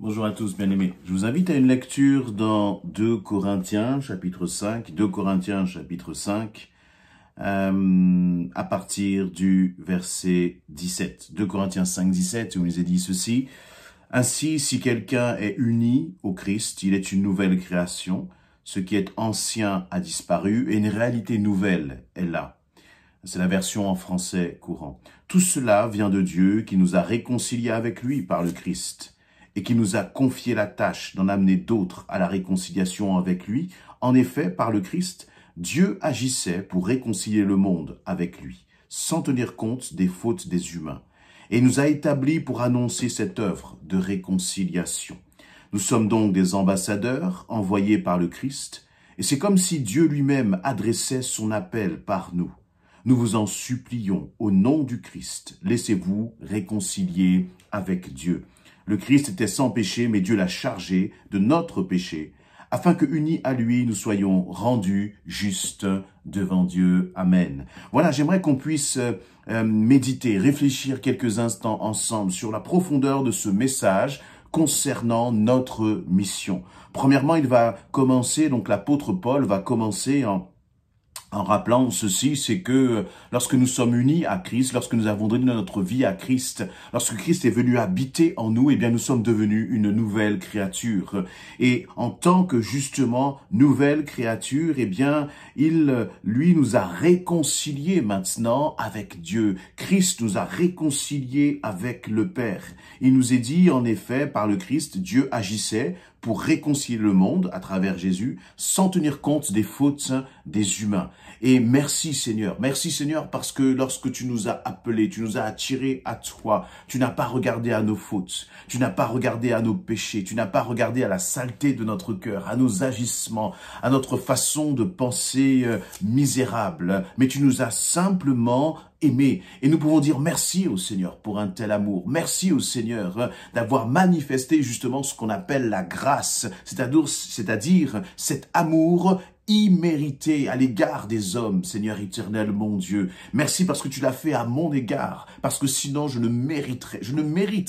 Bonjour à tous, bien-aimés. Je vous invite à une lecture dans 2 Corinthiens, chapitre 5, 2 Corinthiens, chapitre 5, à partir du verset 17. 2 Corinthiens 5, 17, où il nous est dit ceci. « Ainsi, si quelqu'un est uni au Christ, il est une nouvelle création. Ce qui est ancien a disparu et une réalité nouvelle est là. » C'est la version en français courant. « Tout cela vient de Dieu qui nous a réconciliés avec lui par le Christ. » et qui nous a confié la tâche d'en amener d'autres à la réconciliation avec lui. En effet, par le Christ, Dieu agissait pour réconcilier le monde avec lui, sans tenir compte des fautes des humains, et nous a établis pour annoncer cette œuvre de réconciliation. Nous sommes donc des ambassadeurs envoyés par le Christ, et c'est comme si Dieu lui-même adressait son appel par nous. Nous vous en supplions, au nom du Christ, laissez-vous réconcilier avec Dieu. Le Christ était sans péché, mais Dieu l'a chargé de notre péché, afin que, unis à lui, nous soyons rendus justes devant Dieu. Amen. Voilà, j'aimerais qu'on puisse méditer, réfléchir quelques instants ensemble sur la profondeur de ce message concernant notre mission. Premièrement, il va commencer, donc l'apôtre Paul va commencer en rappelant ceci, c'est que lorsque nous sommes unis à Christ, lorsque nous avons donné notre vie à Christ, lorsque Christ est venu habiter en nous, eh bien nous sommes devenus une nouvelle créature. Et en tant que justement nouvelle créature, eh bien lui nous a réconciliés maintenant avec Dieu. Christ nous a réconciliés avec le Père. Il nous est dit en effet par le Christ, Dieu agissait pour réconcilier le monde à travers Jésus, sans tenir compte des fautes des humains. Et merci Seigneur parce que lorsque tu nous as appelés, tu nous as attirés à toi, tu n'as pas regardé à nos fautes, tu n'as pas regardé à nos péchés, tu n'as pas regardé à la saleté de notre cœur, à nos agissements, à notre façon de penser misérable, mais tu nous as simplement aimés. Et nous pouvons dire merci au Seigneur pour un tel amour. Merci au Seigneur d'avoir manifesté justement ce qu'on appelle la grâce, c'est-à-dire cet amour immérité à l'égard des hommes, Seigneur éternel, mon Dieu. Merci parce que tu l'as fait à mon égard, parce que sinon je ne mérite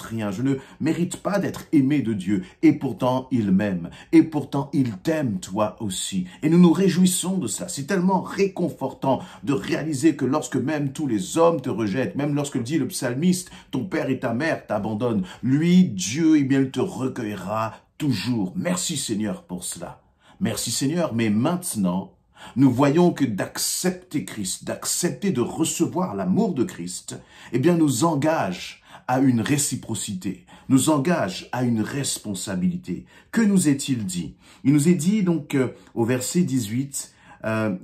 rien, je ne mérite pas d'être aimé de Dieu. Et pourtant, il m'aime, et pourtant, il t'aime toi aussi. Et nous nous réjouissons de cela. C'est tellement réconfortant de réaliser que lorsque même tous les hommes te rejettent, même lorsque dit le psalmiste, ton père et ta mère t'abandonnent, lui, Dieu, eh bien, il te recueillera toujours. Merci Seigneur pour cela. Merci Seigneur, mais maintenant, nous voyons que d'accepter Christ, d'accepter de recevoir l'amour de Christ, eh bien nous engage à une réciprocité, nous engage à une responsabilité. Que nous est-il dit? Il nous est dit donc au verset 18,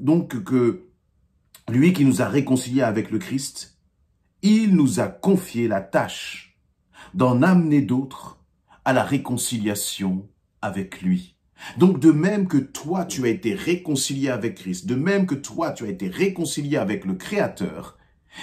donc que lui qui nous a réconciliés avec le Christ, il nous a confié la tâche d'en amener d'autres à la réconciliation avec lui. Donc, de même que toi, tu as été réconcilié avec Christ, de même que toi, tu as été réconcilié avec le Créateur,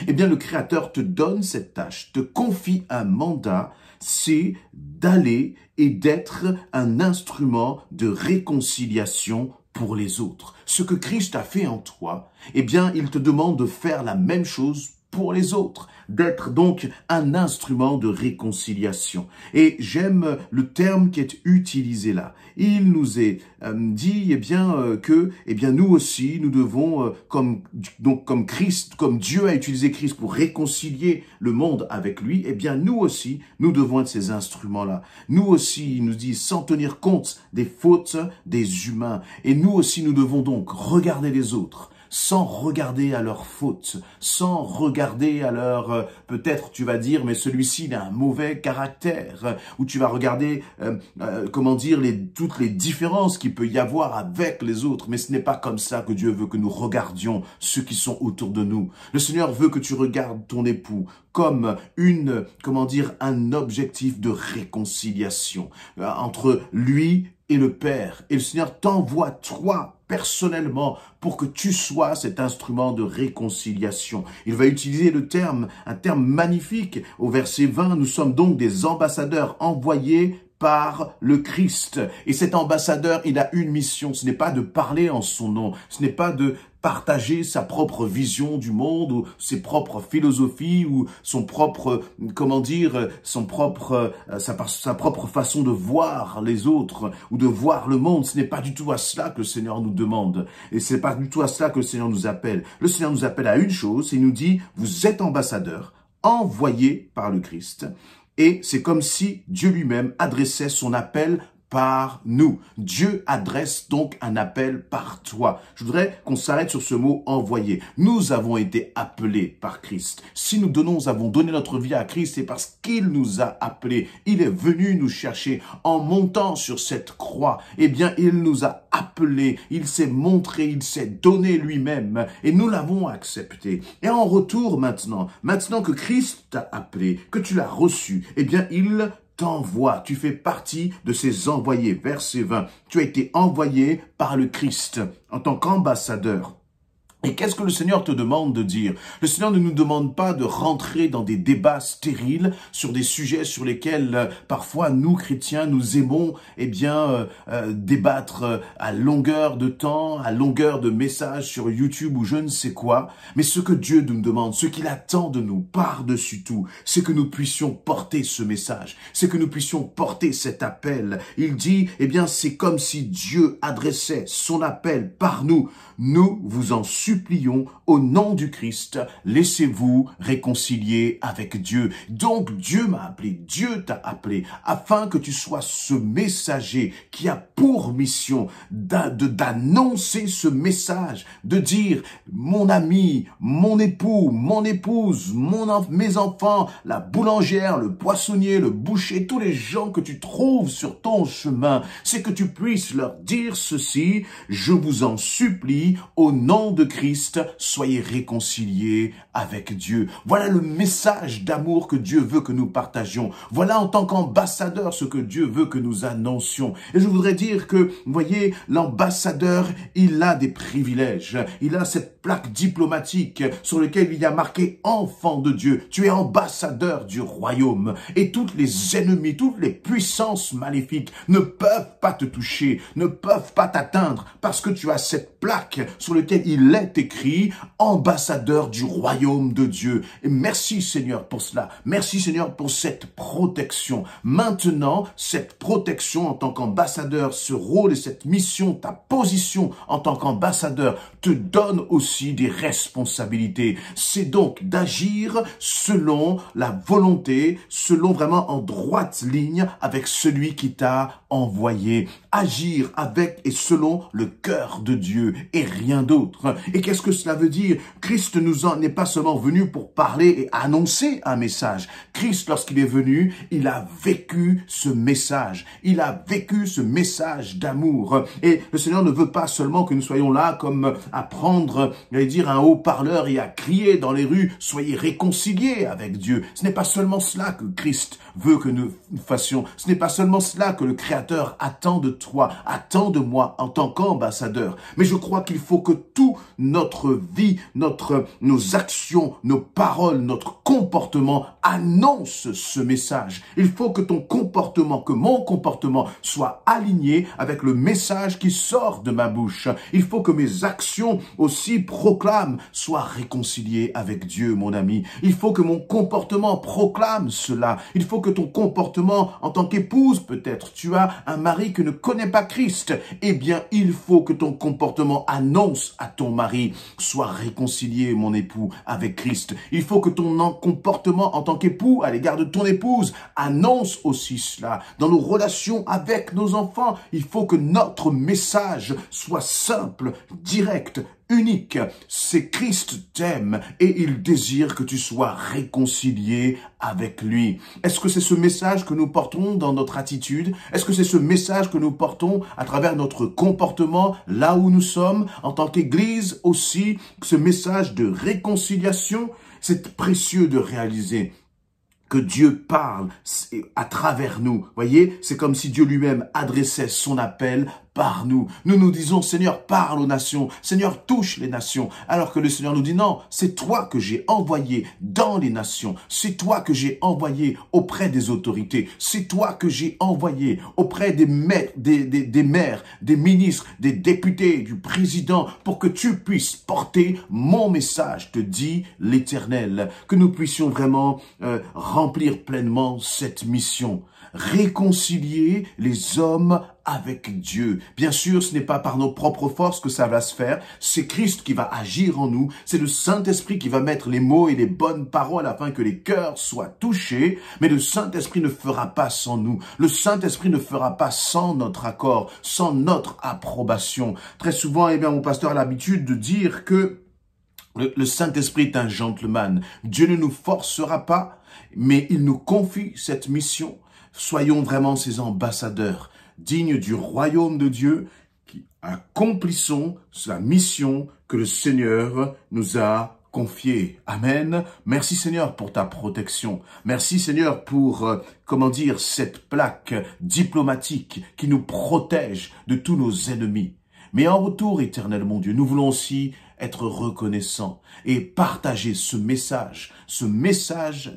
eh bien, le Créateur te donne cette tâche, te confie un mandat, c'est d'aller et d'être un instrument de réconciliation pour les autres. Ce que Christ a fait en toi, eh bien, il te demande de faire la même chose pour les autres, d'être donc un instrument de réconciliation. Et j'aime le terme qui est utilisé là. Il nous est dit que nous aussi nous devons comme Christ, comme Dieu a utilisé Christ pour réconcilier le monde avec lui, eh bien nous aussi nous devons être ces instruments-là. Nous aussi, il nous dit sans tenir compte des fautes des humains. Et nous aussi nous devons donc regarder les autres sans regarder à leurs fautes, sans regarder à leur, peut-être tu vas dire, mais celui-ci il a un mauvais caractère, ou tu vas regarder, toutes les différences qu'il peut y avoir avec les autres, mais ce n'est pas comme ça que Dieu veut que nous regardions ceux qui sont autour de nous. Le Seigneur veut que tu regardes ton époux comme un objectif de réconciliation entre lui et le Père. Et le Seigneur t'envoie, toi, personnellement, pour que tu sois cet instrument de réconciliation. Il va utiliser un terme magnifique. Au verset 20, nous sommes donc des ambassadeurs envoyés par le Christ. Et cet ambassadeur, il a une mission. Ce n'est pas de parler en son nom. Ce n'est pas de partager sa propre vision du monde ou ses propres philosophies ou son propre, comment dire, sa propre façon de voir les autres ou de voir le monde. Ce n'est pas du tout à cela que le Seigneur nous demande et ce n'est pas du tout à cela que le Seigneur nous appelle. Le Seigneur nous appelle à une chose, il nous dit, vous êtes ambassadeurs, envoyés par le Christ. Et c'est comme si Dieu lui-même adressait son appel par nous. Dieu adresse donc un appel par toi. Je voudrais qu'on s'arrête sur ce mot envoyé. Nous avons été appelés par Christ. Si nous avons donné notre vie à Christ, c'est parce qu'il nous a appelés. Il est venu nous chercher en montant sur cette croix. Eh bien, il nous a appelés. Il s'est montré, il s'est donné lui-même et nous l'avons accepté. Et en retour maintenant que Christ t'a appelé, que tu l'as reçu, eh bien, il t'envoie, tu fais partie de ces envoyés. Verset 20, tu as été envoyé par le Christ en tant qu'ambassadeur. Et qu'est-ce que le Seigneur te demande de dire? Le Seigneur ne nous demande pas de rentrer dans des débats stériles sur des sujets sur lesquels parfois nous, chrétiens, nous aimons débattre à longueur de temps, à longueur de messages sur YouTube ou je ne sais quoi. Mais ce que Dieu nous demande, ce qu'il attend de nous par-dessus tout, c'est que nous puissions porter ce message, c'est que nous puissions porter cet appel. Il dit, eh bien, c'est comme si Dieu adressait son appel par nous. Nous vous en supplions au nom du Christ, laissez-vous réconcilier avec Dieu. Donc Dieu m'a appelé, Dieu t'a appelé, afin que tu sois ce messager qui a pour mission d'annoncer ce message, de dire mon ami, mon époux, mon épouse, mes enfants, la boulangère, le poissonnier, le boucher, tous les gens que tu trouves sur ton chemin, c'est que tu puisses leur dire ceci, je vous en supplie, au nom de Christ, soyez réconciliés avec Dieu. Voilà le message d'amour que Dieu veut que nous partagions. Voilà en tant qu'ambassadeur ce que Dieu veut que nous annoncions. Et je voudrais dire que, vous voyez, l'ambassadeur, il a des privilèges. Il a cette plaque diplomatique sur laquelle il y a marqué enfant de Dieu. Tu es ambassadeur du royaume. Et toutes les ennemis, toutes les puissances maléfiques ne peuvent pas te toucher, ne peuvent pas t'atteindre parce que tu as cette plaque sur laquelle il est écrit ambassadeur du royaume de Dieu. Et merci Seigneur pour cela. Merci Seigneur pour cette protection. Maintenant, cette protection en tant qu'ambassadeur, ce rôle et cette mission, ta position en tant qu'ambassadeur te donne aussi des responsabilités. C'est donc d'agir selon la volonté, selon vraiment en droite ligne avec celui qui t'a envoyé. Agir avec et selon le cœur de Dieu et rien d'autre. Et qu'est-ce que cela veut dire? Christ n'est pas seulement venu pour parler et annoncer un message. Christ, lorsqu'il est venu, il a vécu ce message. Il a vécu ce message d'amour. Et le Seigneur ne veut pas seulement que nous soyons là comme à prendre, j'allais dire, un haut-parleur et à crier dans les rues, soyez réconciliés avec Dieu. Ce n'est pas seulement cela que Christ veut que nous fassions. Ce n'est pas seulement cela que le Créateur attend de toi, attend de moi en tant qu'ambassadeur. Mais je crois qu'il faut que toute notre vie, nos actions, nos paroles, notre comportement annoncent ce message. Il faut que ton comportement, que mon comportement soit aligné avec le message qui sort de ma bouche. Il faut que mes actions aussi proclament, soient réconciliées avec Dieu, mon ami. Il faut que mon comportement proclame cela. Il faut que ton comportement en tant qu'épouse, peut-être, tu as un mari qui ne connaît pas Christ. Eh bien, il faut que ton comportement annonce à ton mari, sois réconcilié, mon époux, avec Christ. Il faut que ton comportement en tant qu'époux à l'égard de ton épouse annonce aussi cela. Dans nos relations avec nos enfants, il faut que notre message soit simple, direct, unique. C'est Christ t'aime et il désire que tu sois réconcilié avec lui. Est-ce que c'est ce message que nous portons dans notre attitude? Est-ce que c'est ce message que nous portons à travers notre comportement là où nous sommes en tant qu'Église aussi? Ce message de réconciliation, c'est précieux de réaliser que Dieu parle à travers nous. Voyez, c'est comme si Dieu lui-même adressait son appel par nous. Nous nous disons, Seigneur, parle aux nations. Seigneur, touche les nations. Alors que le Seigneur nous dit, non, c'est toi que j'ai envoyé dans les nations. C'est toi que j'ai envoyé auprès des autorités. C'est toi que j'ai envoyé auprès des maires, des ministres, des députés, du président, pour que tu puisses porter mon message, te dit l'Éternel. Que nous puissions vraiment remplir pleinement cette mission. Réconcilier les hommes avec Dieu. Bien sûr, ce n'est pas par nos propres forces que ça va se faire. C'est Christ qui va agir en nous. C'est le Saint-Esprit qui va mettre les mots et les bonnes paroles afin que les cœurs soient touchés. Mais le Saint-Esprit ne fera pas sans nous. Le Saint-Esprit ne fera pas sans notre accord, sans notre approbation. Très souvent, mon pasteur a l'habitude de dire que le Saint-Esprit est un gentleman. Dieu ne nous forcera pas, mais il nous confie cette mission. Soyons vraiment ses ambassadeurs, dignes du royaume de Dieu, qui accomplissons la mission que le Seigneur nous a confiée. Amen. Merci Seigneur pour ta protection. Merci Seigneur pour, cette plaque diplomatique qui nous protège de tous nos ennemis. Mais en retour, Éternel mon Dieu, nous voulons aussi être reconnaissants et partager ce message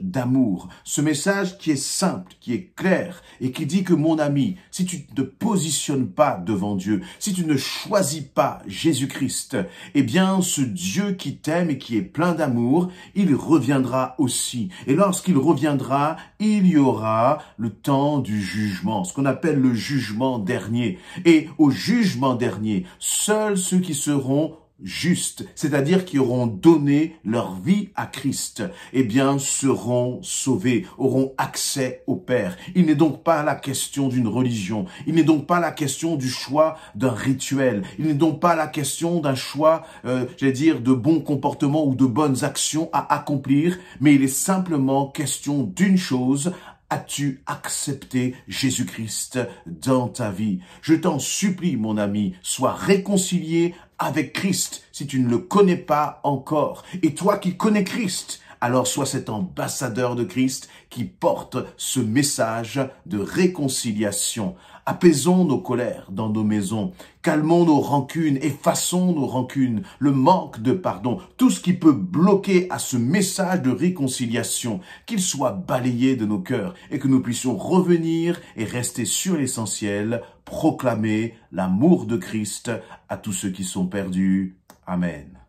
d'amour, ce message qui est simple, qui est clair et qui dit que mon ami, si tu ne te positionnes pas devant Dieu, si tu ne choisis pas Jésus-Christ, eh bien ce Dieu qui t'aime et qui est plein d'amour, il reviendra aussi. Et lorsqu'il reviendra, il y aura le temps du jugement, ce qu'on appelle le jugement dernier. Et au jugement dernier, seuls ceux qui seront justes, c'est-à-dire qui auront donné leur vie à Christ, eh bien, seront sauvés, auront accès au Père. Il n'est donc pas la question d'une religion. Il n'est donc pas la question du choix d'un rituel. Il n'est donc pas la question d'un choix, de bons comportements ou de bonnes actions à accomplir, mais il est simplement question d'une chose: as-tu accepté Jésus-Christ dans ta vie? Je t'en supplie, mon ami, sois réconcilié avec Christ si tu ne le connais pas encore. Et toi qui connais Christ, alors sois cet ambassadeur de Christ qui porte ce message de réconciliation. Apaisons nos colères dans nos maisons, calmons nos rancunes, effaçons nos rancunes, le manque de pardon, tout ce qui peut bloquer à ce message de réconciliation, qu'il soit balayé de nos cœurs et que nous puissions revenir et rester sur l'essentiel, proclamer l'amour de Christ à tous ceux qui sont perdus. Amen.